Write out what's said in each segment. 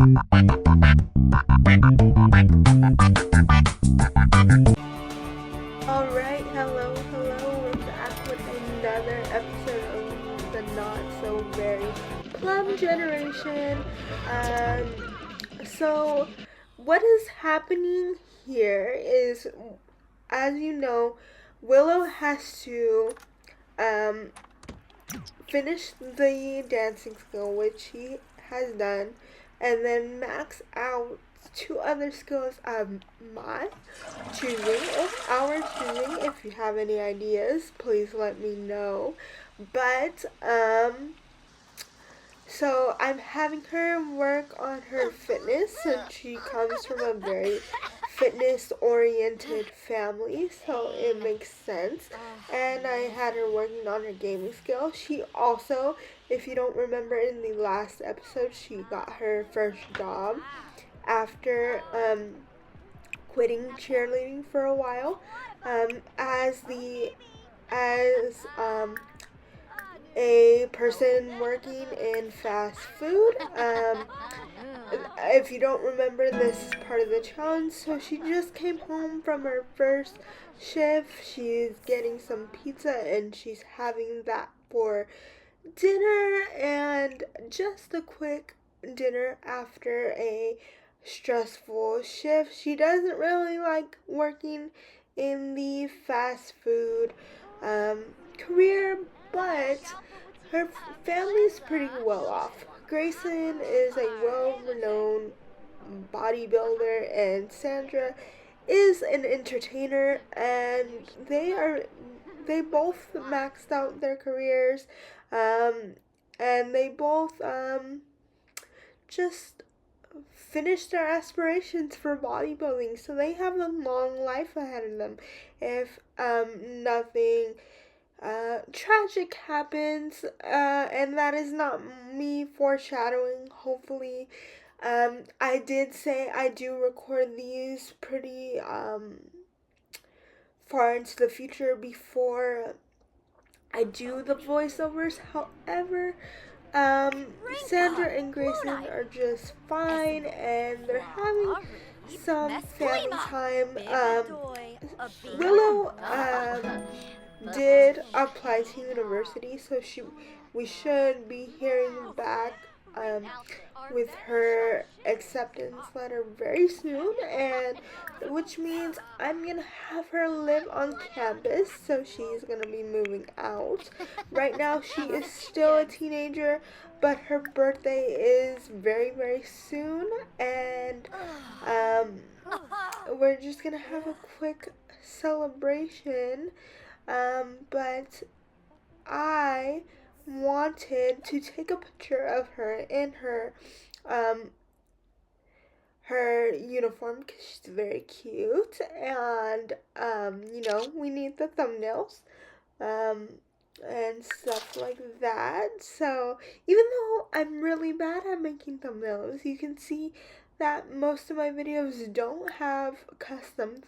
Alright, hello, we're back with another episode of the Not So Very Plum Generation. So what is happening here is, as you know, Willow has to finish the dancing skill, which he has done, and then max out two other skills of my choosing or our choosing. If you have any ideas, please let me know. But so I'm having her work on her fitness since she comes from a very fitness oriented family, so it makes sense. And I had her working on her gaming skills. She also, if you don't remember in the last episode, she got her first job after quitting cheerleading for a while, as a person working in fast food. If you don't remember, this is part of the challenge. So she just came home from her first shift. She's getting some pizza and she's having that for dinner, and just a quick dinner after a stressful shift. She doesn't really like working in the fast food career, but her family's pretty well off. Grayson is a well-renowned bodybuilder, and Sandra is an entertainer, and they both maxed out their careers, and they both just finished their aspirations for bodybuilding, so they have a long life ahead of them if nothing tragic happens, and that is not me foreshadowing. Hopefully, I did say I do record these pretty far into the future before I do the voiceovers. However, Sandra and Grayson are just fine, and they're having some family time. Willow did apply to university, so we should be hearing back with her acceptance letter very soon, and which means I'm gonna have her live on campus, so she's gonna be moving out. Right now she is still a teenager, but her birthday is very, very soon, and we're just gonna have a quick celebration. But I wanted to take a picture of her in her uniform because she's very cute, and we need the thumbnails and stuff like that. So even though I'm really bad at making thumbnails, you can see that most of my videos don't have custom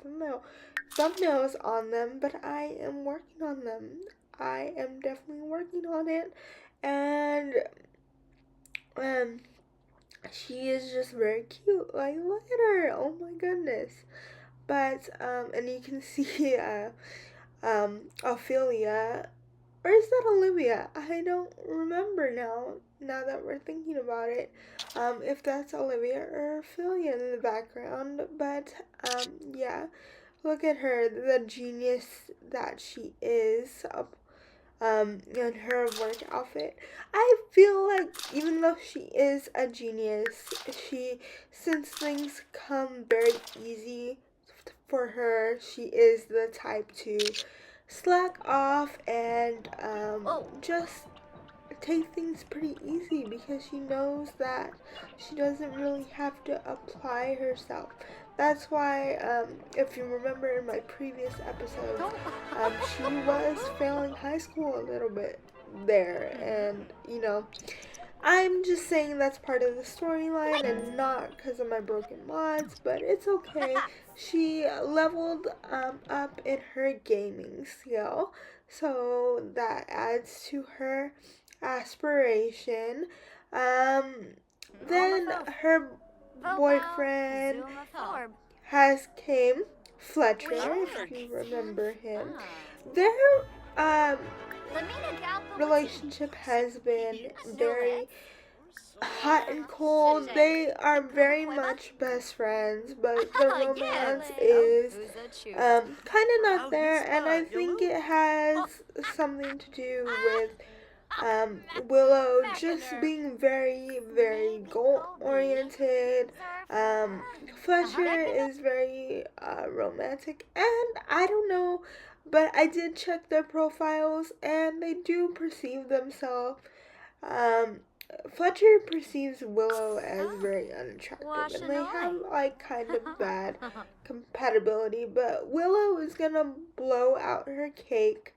thumbnails on them, but I am working on them. I am definitely working on it, and she is just very cute. Like, look at her. Oh my goodness. But and you can see Ophelia, or is that Olivia? I don't remember now that we're thinking about it, if that's Olivia or Ophelia in the background. But yeah, look at her, the genius that she is, in her work outfit. I feel like even though she is a genius, since things come very easy for her, she is the type to slack off and just take things pretty easy, because she knows that she doesn't really have to apply herself. That's why, if you remember in my previous episode, she was failing high school a little bit there, and I'm just saying that's part of the storyline and not because of my broken mods, but it's okay. She leveled up in her gaming skill, so that adds to her aspiration. then her boyfriend has came, Fletcher, if you remember him. Their um, relationship has been very hot and cold. They are very much best friends, but the romance is kind of not there, and I think it has something to do with Willow just being very, very goal oriented. Um, Fletcher is very romantic, and I don't know, but I did check their profiles, and they do perceive themselves. Um, Fletcher perceives Willow as very unattractive, and they have like kind of bad compatibility. But Willow is gonna blow out her cake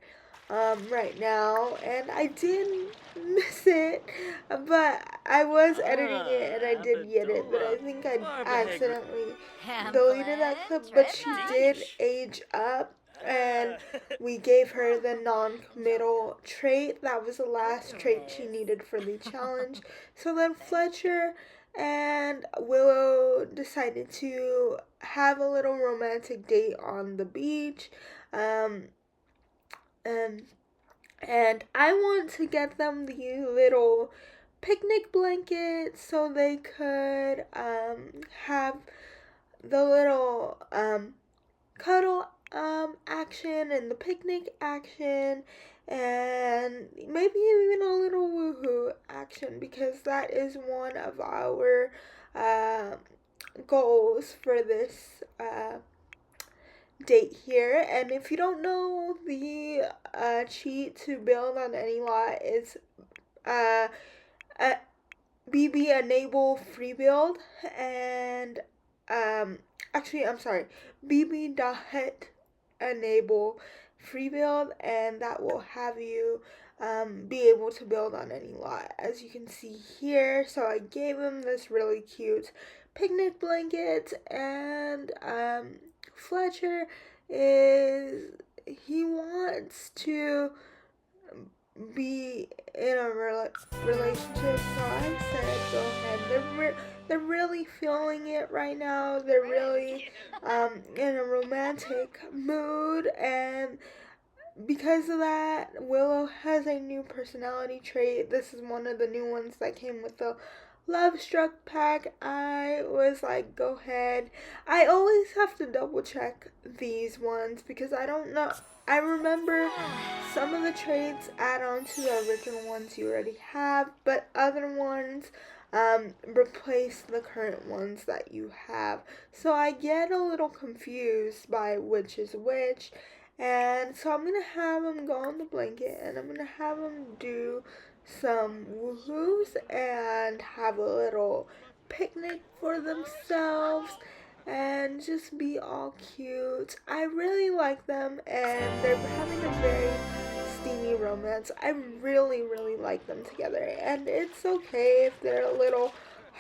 right now, and I did miss it, but I was editing it and I did get it, but I think I accidentally deleted that clip. But she did age up, and we gave her the non-committal trait. That was the last trait she needed for the challenge. So then Fletcher and Willow decided to have a little romantic date on the beach. Um, and and I want to get them the little picnic blankets so they could have the little cuddle action and the picnic action, and maybe even a little woohoo action, because that is one of our uh, goals for this date here. And if you don't know, the cheat to build on any lot is uh, uh, BB enable free build, and actually I'm sorry, BB dot enable free build, and that will have you be able to build on any lot, as you can see here. So I gave him this really cute picnic blanket, and Fletcher he wants to be in a relationship, so I said go ahead. They're really feeling it right now. They're really in a romantic mood, and because of that, Willow has a new personality trait. This is one of the new ones that came with the Love Struck pack. I was like, go ahead. I always have to double check these ones because I don't know. I remember some of the traits add on to the original ones you already have, but other ones replace the current ones that you have. So I get a little confused by which is which. And so I'm going to have them go on the blanket, and I'm going to have them do some woohoos and have a little picnic for themselves and just be all cute. I really like them, and they're having a very steamy romance. I really, really like them together, and it's okay if they're a little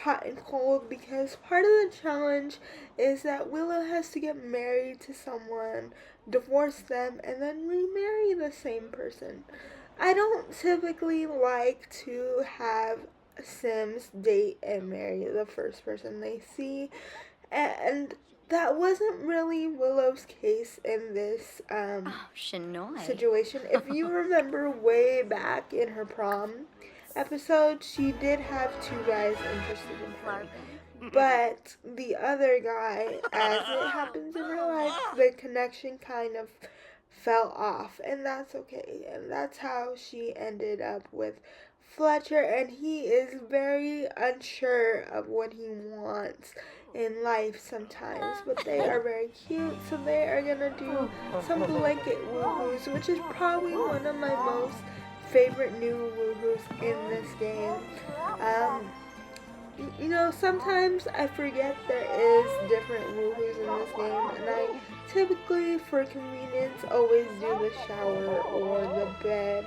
hot and cold, because part of the challenge is that Willow has to get married to someone, divorce them, and then remarry the same person. I don't typically like to have Sims date and marry the first person they see, and that wasn't really Willow's case in this situation. If you remember way back in her prom episode, she did have two guys interested in her. But the other guy, as it happens in her life, the connection kind of fell off. And that's okay. And that's how she ended up with Fletcher. And he is very unsure of what he wants in life sometimes. But they are very cute. So they are going to do some blanket woohoos, which is probably one of my most favorite new woohoos in this game. You know, sometimes I forget there is different woohoos in this game, and I typically, for convenience, always do the shower or the bed.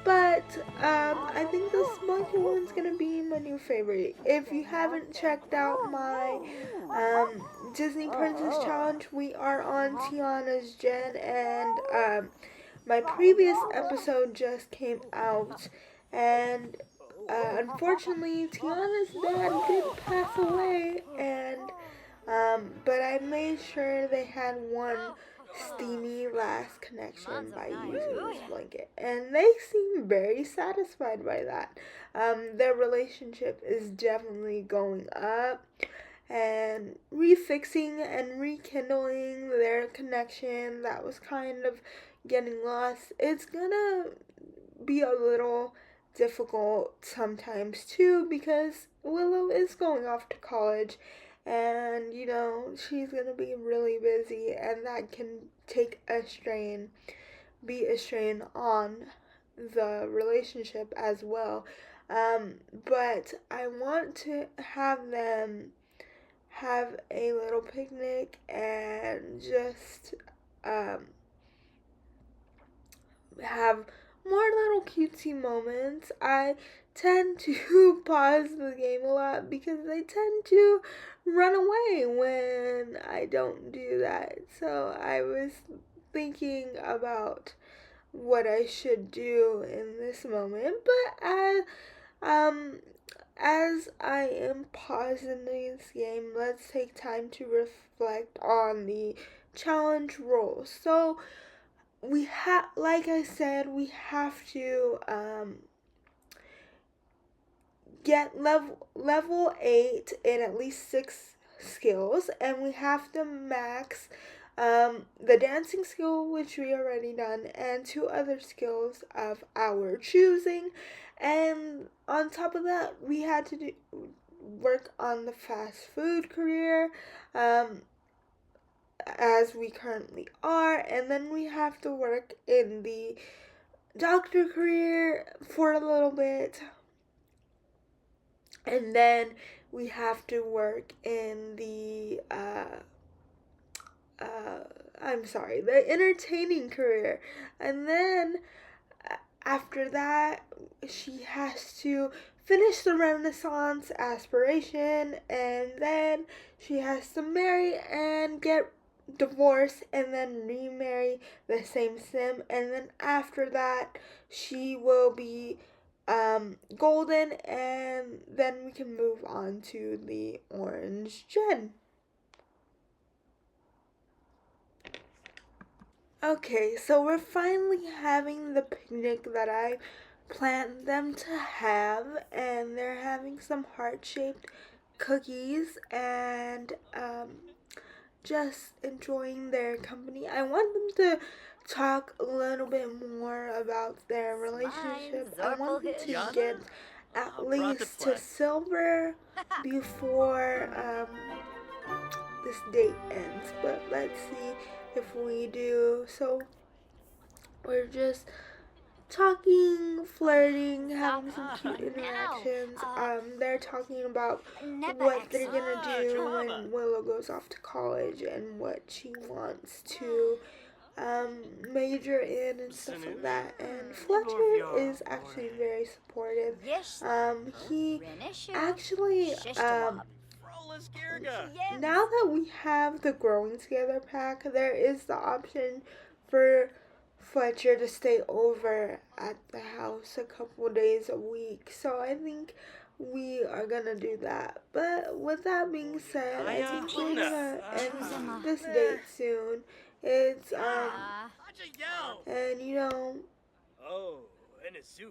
But I think the smoky one's gonna be my new favorite. If you haven't checked out my Disney Princess Challenge, we are on Tiana's Gen, and my previous episode just came out, and unfortunately, Tiana's dad did pass away, and but I made sure they had one steamy last connection by using this blanket, and they seem very satisfied by that. Their relationship is definitely going up, and refixing and rekindling their connection that was kind of getting lost. It's gonna be a little difficult sometimes too, because Willow is going off to college, and she's gonna be really busy, and that can take a strain be a strain on the relationship as well. But I want to have them have a little picnic and just um, have more little cutesy moments. I tend to pause the game a lot because they tend to run away when I don't do that. So I was thinking about what I should do in this moment, but as I am pausing this game, let's take time to reflect on the challenge rules. So like I said, we have to get level 8 in at least 6 skills, and we have to max the dancing skill, which we already done, and 2 other skills of our choosing. And on top of that, we had to work on the fast food career, as we currently are, and then we have to work in the doctor career for a little bit, and then we have to work in the the entertaining career, and then after that she has to finish the Renaissance aspiration, and then she has to marry and get divorced and then remarry the same sim, and then after that she will be golden, and then we can move on to the orange gen. Okay, so we're finally having the picnic that I planned them to have, and they're having some heart-shaped cookies and just enjoying their company. I want them to talk a little bit more about their relationship. I want them to get at least to silver before this date ends, but let's see if we do. So we're just talking, flirting, having some cute interactions. They're talking about what they're gonna do when Willow goes off to college and what she wants to major in and stuff like that. And Fletcher is actually very supportive. He actually now that we have the Growing Together pack, there is the option for Fletcher to stay over at the house a couple days a week. So I think we are gonna do that. But with that being said, I think we're gonna end this date soon. It's and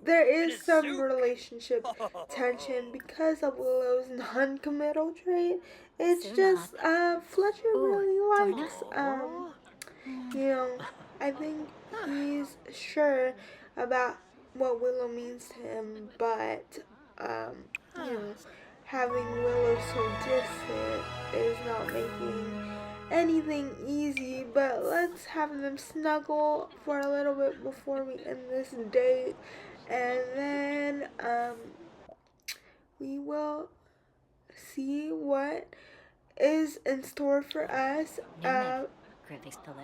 there is some relationship tension because of Willow's non-committal trait. It's just Fletcher really likes I think he's sure about what Willow means to him, but you know having Willow so distant is not making anything easy. But let's have them snuggle for a little bit before we end this date, and then we will see what is in store for us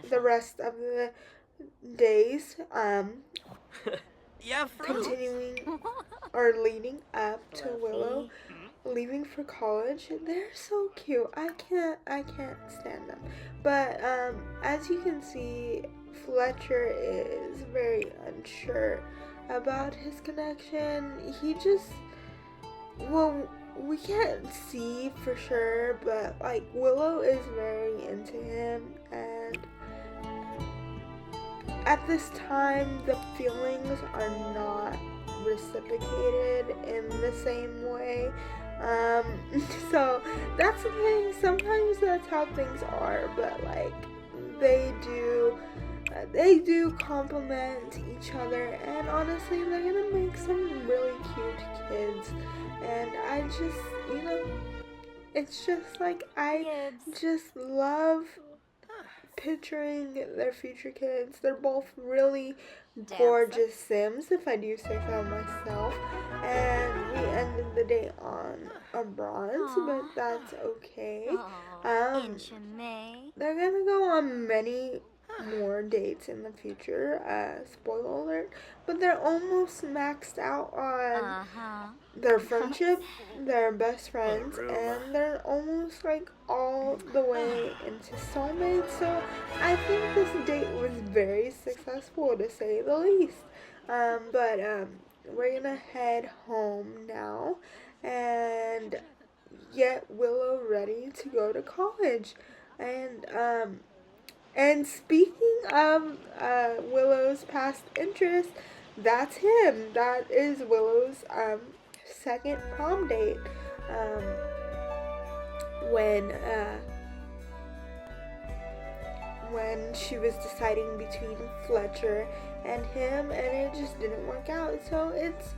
the rest of the days, continuing or leading up to Willow leaving for college. They're so cute. I can't stand them. But as you can see, Fletcher is very unsure about his connection. He just well, we can't see for sure, but like Willow is very into him, and at this time the feelings are not reciprocated in the same way. Um, so that's the thing. Sometimes that's how things are, but like they do they do complement each other, and honestly they're gonna make some really cute kids. And I just, it's just like I just love picturing their future kids. They're both really gorgeous Sims, if I do say so myself. And we ended the day on a bronze, but that's okay. They're gonna go on many more dates in the future. Spoiler alert. But they're almost maxed out on their friendship, they're best friends, and they're almost like all the way into soulmates. So I think this date was very successful, to say the least. But we're gonna head home now and get Willow ready to go to college. And speaking of Willow's past interest, that's him. That is Willow's second prom date. Um, when when she was deciding between Fletcher and him, and it just didn't work out. So it's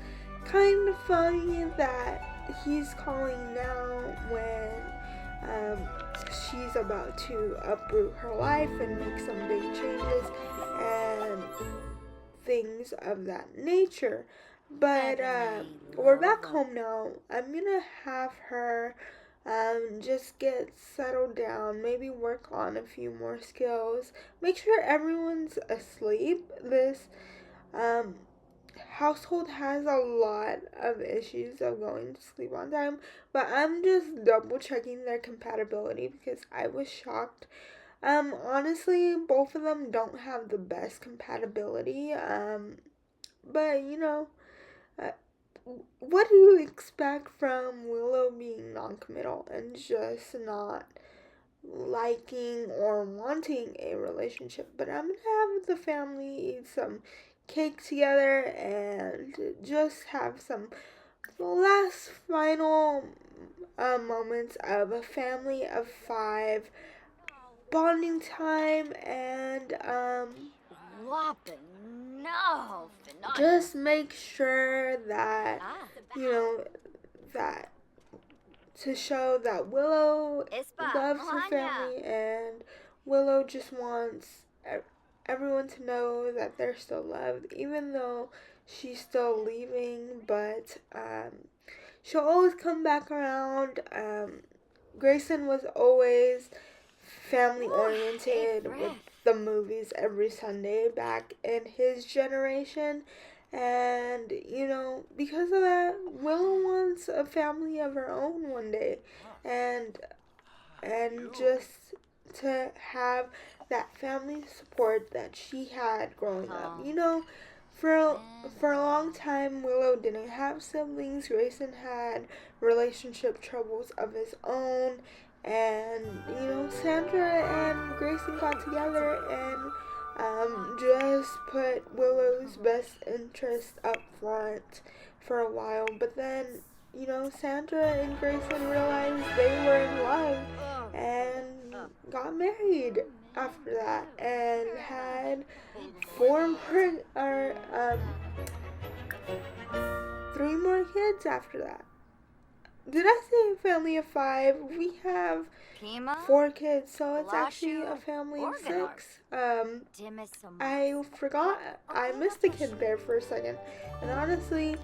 kind of funny that he's calling now when she's about to uproot her life and make some big changes and things of that nature. But we're back home now. I'm gonna have her just get settled down, maybe work on a few more skills, make sure everyone's asleep. This um, household has a lot of issues of going to sleep on time, but I'm just double checking their compatibility because I was shocked. Honestly, both of them don't have the best compatibility. But uh, what do you expect from Willow being non-committal and just not liking or wanting a relationship? But I'm gonna have the family eat some cake together and just have some last final moments of a family of five bonding time, and just make sure that that to show that Willow loves her family, and Willow just wants everyone to know that they're still loved, even though she's still leaving. But she'll always come back around. Grayson was always family oriented with the movies every Sunday back in his generation. And, because of that, Willow wants a family of her own one day. And just to have that family support that she had growing up. For a long time, Willow didn't have siblings. Grayson had relationship troubles of his own. And, Sandra and Grayson got together and just put Willow's best interest up front for a while. But then, Sandra and Grayson realized they were in love and got married after that and had three more kids after that. Did I say a family of five? We have 4 kids, so it's actually a family of 6. I forgot. I missed a kid there for a second. And honestly,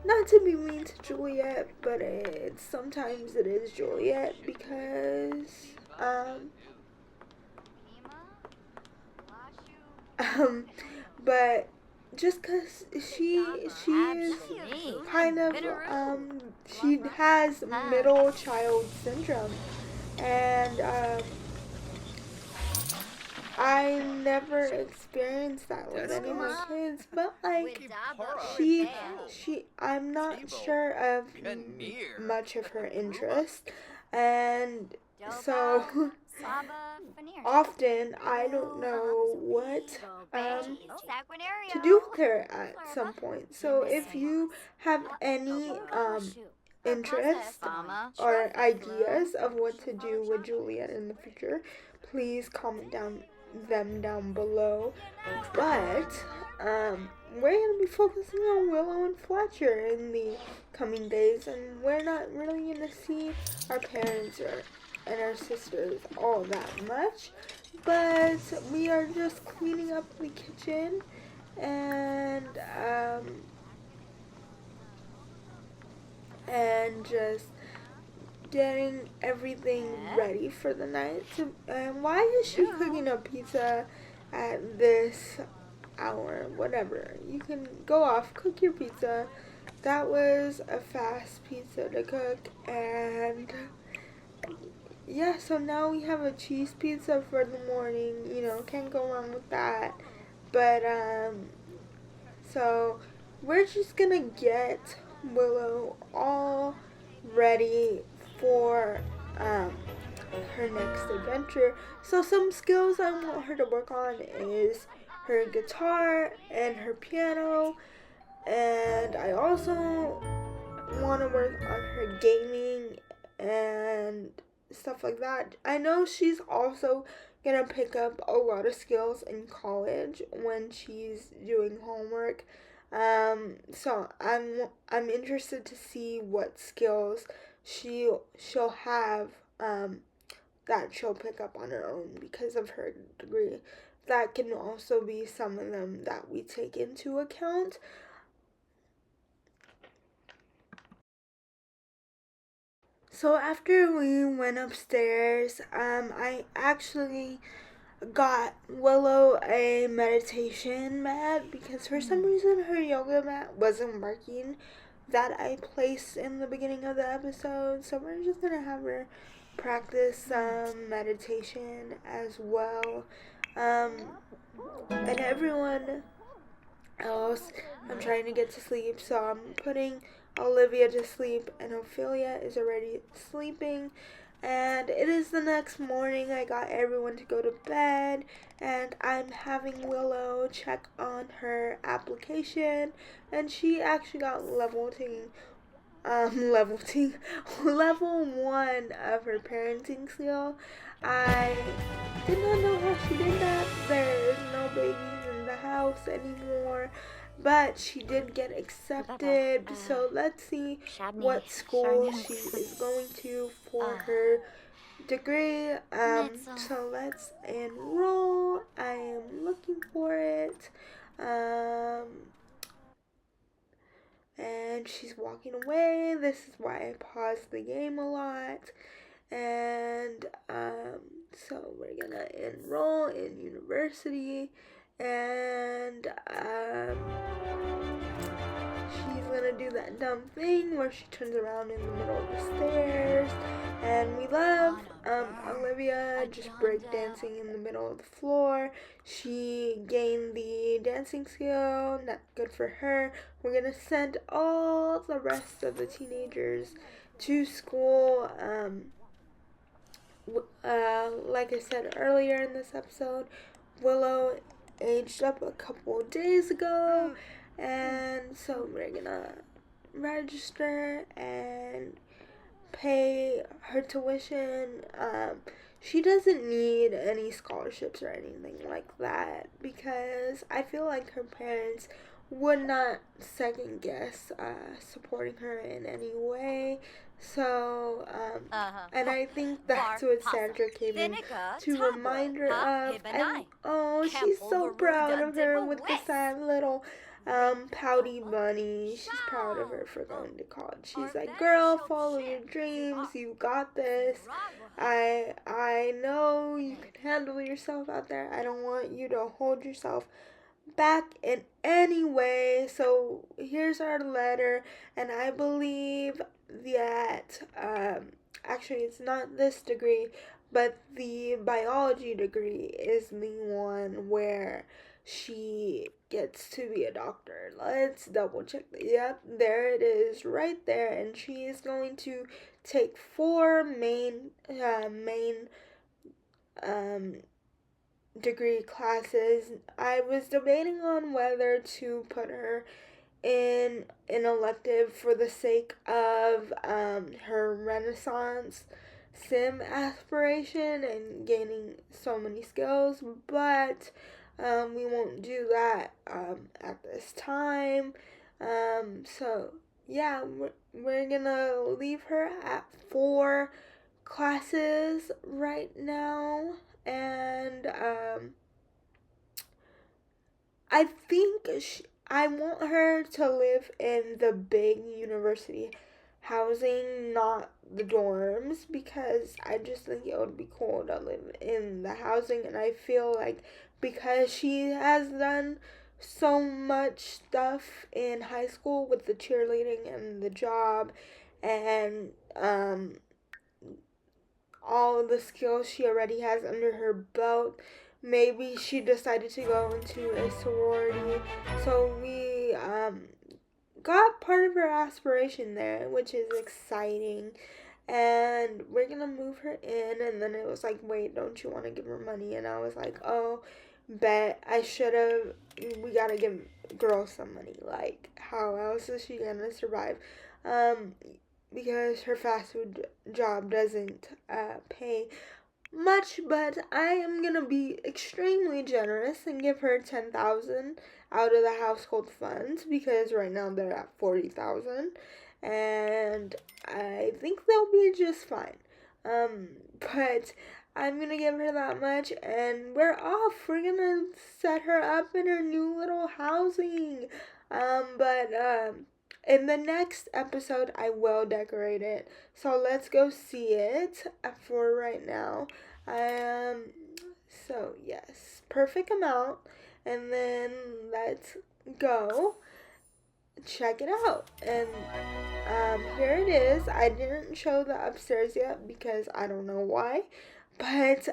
not to be mean to Juliet, but sometimes it is Juliet because, but just because she is kind of, she has middle child syndrome, and I never experienced that with any of my kids, but like she I'm not sure of much of her interest, and so often I don't know what to do with her at some point. So if you have any interest or ideas of what to do with Juliet in the future, please comment them down below. But we're gonna be focusing on Willow and Fletcher in the coming days, and we're not really gonna see our parents and our sisters all that much. But we are just cleaning up the kitchen and just getting everything ready for the night. And why is she cooking a pizza at this hour? Whatever. You can go off, cook your pizza. That was a fast pizza to cook, and yeah, so now we have a cheese pizza for the morning. Can't go wrong with that. But so we're just gonna get Willow all ready for her next adventure. So some skills I want her to work on is her guitar and her piano, and I also want to work on her gaming and stuff like that. I know she's also gonna pick up a lot of skills in college when she's doing homework. So I'm interested to see what skills she'll have that she'll pick up on her own because of her degree. That can also be some of them that we take into account. So after we went upstairs, I actually got Willow a meditation mat because for some reason her yoga mat wasn't working that I placed in the beginning of the episode. So we're just gonna have her practice some meditation as well. And everyone else, I'm trying to get to sleep, so I'm putting Olivia to sleep, and Ophelia is already sleeping. And it is the next morning. I got everyone to go to bed, and I'm having Willow check on her application, and she actually got level 1 of her parenting skill. I did not know how she did that. There is no babies in the house anymore, but she did get accepted. So let's see what school she is going to for her degree. So let's enroll. I am looking for it. And she's walking away. This is why I paused the game a lot. And so we're gonna enroll in university, and she's gonna do that dumb thing where she turns around in the middle of the stairs. And we love Olivia just breakdancing in the middle of the floor. She gained the dancing skill, not good for her. We're gonna send all the rest of the teenagers to school. Like I said earlier in this episode, Willow aged up a couple days ago, and so we're gonna register and pay her tuition. She doesn't need any scholarships or anything like that because I feel like her parents would not second guess supporting her in any way. So, and I think that's what Sandra came in to remind her of. And oh, she's so proud of her with the sad little pouty bunny. She's proud of her for going to college. She's like, girl, follow your dreams. You got this. I know you can handle yourself out there. I don't want you to hold yourself back in any way. So here's our letter, and I believe that actually, it's not this degree, but the biology degree is the one where she gets to be a doctor. Let's double check. Yep, there it is right there. And she is going to take four main um, degree classes. I was debating on whether to put her in an elective for the sake of her Renaissance sim aspiration and gaining so many skills, but we won't do that at this time. So, yeah, we're gonna leave her at four classes right now, and I think I want her to live in the big university housing, not the dorms, because I just think it would be cool to live in the housing. And I feel like because she has done so much stuff in high school with the cheerleading and the job and all the skills she already has under her belt, maybe she decided to go into a sorority. So we got part of her aspiration there, which is exciting. And we're gonna move her in. And then it was like, wait, don't you want to give her money? And I was like, oh, bet I should have. We gotta give girls some money. Like, how else is she gonna survive? Um, because her fast food job doesn't pay much, but I am gonna be extremely generous and give her 10,000 out of the household funds because right now they're at 40,000, and I think they'll be just fine. But I'm gonna give her that much, and we're off. We're gonna set her up in her new little housing. But in the next episode, I will decorate it. So let's go see it for right now. So yes, perfect amount. And then let's go check it out. And here it is. I didn't show the upstairs yet because I don't know why. But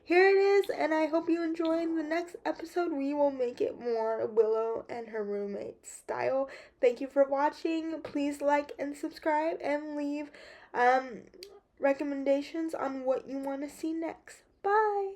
here it is, and I hope you enjoy the next episode. We will make it more Willow and her roommate style. Thank you for watching. Please like and subscribe and leave recommendations on what you want to see next. Bye.